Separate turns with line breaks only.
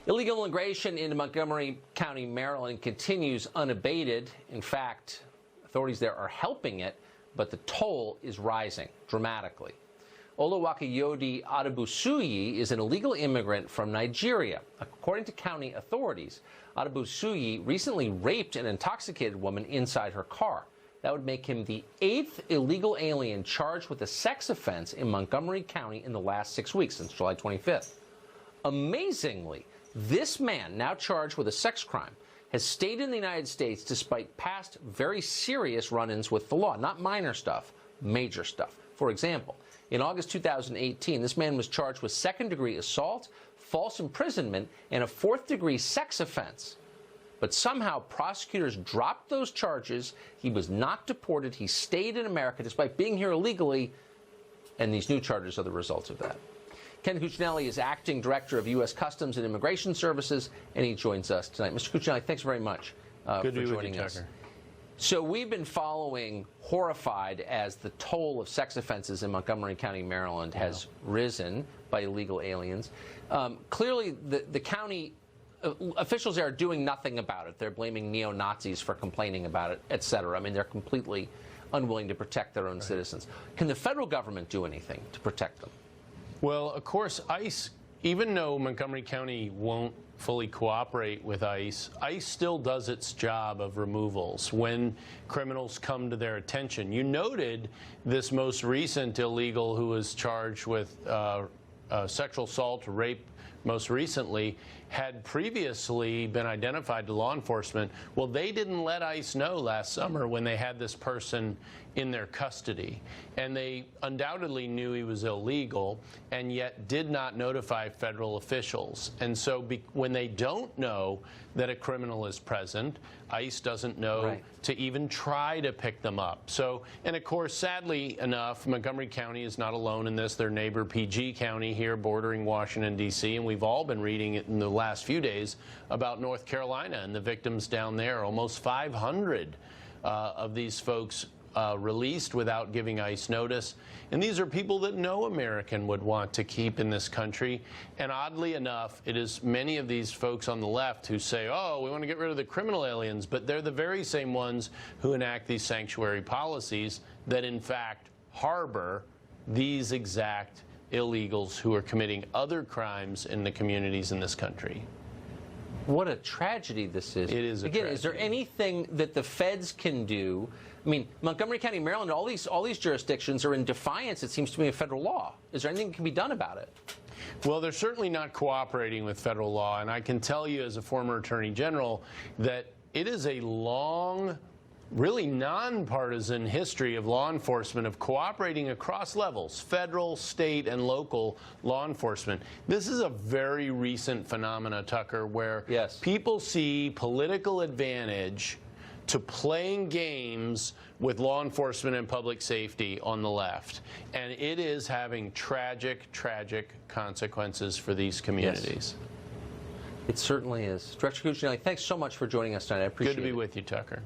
Illegal immigration into Montgomery County, Maryland continues unabated. In fact, authorities there are helping it, but the toll is rising dramatically. Olawakayode Adebusuyi is an illegal immigrant from Nigeria. According to county authorities, Adebusuyi recently raped an intoxicated woman inside her car. That would make him the 8th illegal alien charged with a sex offense in Montgomery County in the last 6 weeks, since July 25th. Amazingly, this man, now charged with a sex crime, has stayed in the United States despite past very serious run-ins with the law. Not minor stuff, major stuff. For example, in August 2018, this man was charged with second-degree assault, false imprisonment, and a fourth-degree sex offense. But somehow prosecutors dropped those charges. He was not deported. He stayed in America despite being here illegally, and these new charges are the result of that. Ken Cuccinelli is acting director of U.S. Customs and Immigration Services, and he joins us tonight. Mr. Cuccinelli, thanks very much for joining us. So we've been following, horrified, as the toll of sex offenses in Montgomery County, Maryland has risen by illegal aliens. Clearly, the county officials there are doing nothing about it. They're blaming neo-Nazis for complaining about it, et cetera. I mean, they're completely unwilling to protect their own citizens. Can the federal government do anything to protect them?
Well, of course, ICE, even though Montgomery County won't fully cooperate with ICE, ICE still does its job of removals when criminals come to their attention. You noted this most recent illegal who was charged with sexual assault, rape, most recently, had previously been identified to law enforcement. Well, they didn't let ICE know last summer when they had this person in their custody. And they undoubtedly knew he was illegal and yet did not notify federal officials. And so when they don't know that a criminal is present, ICE doesn't know to even try to pick them up. So, and of course, sadly enough, Montgomery County is not alone in this. Their neighbor PG County here bordering Washington, D.C., and we've all been reading it in the last few days about North Carolina and the victims down there. Almost 500 of these folks released without giving ICE notice. And these are people that no American would want to keep in this country. And oddly enough, it is many of these folks on the left who say, oh, we want to get rid of the criminal aliens, but they're the very same ones who enact these sanctuary policies that in fact harbor these exact illegals who are committing other crimes in the communities in this country.
What a tragedy this is.
It is a tragedy.
Is there anything that the feds can do? I mean, Montgomery County, Maryland, all these jurisdictions are in defiance, it seems to me, of federal law. Is there anything that can be done about it?
Well, they're certainly not cooperating with federal law, and I can tell you as a former attorney general that it is a long, really nonpartisan history of law enforcement of cooperating across levels, federal, state, and local law enforcement. This is a very recent phenomena, Tucker, where people see political advantage to playing games with law enforcement and public safety on the left. And it is having tragic, tragic consequences for these communities.
It certainly is. Director Cuccinelli, thanks so much for joining us tonight. I appreciate it.
Good to be with you, Tucker.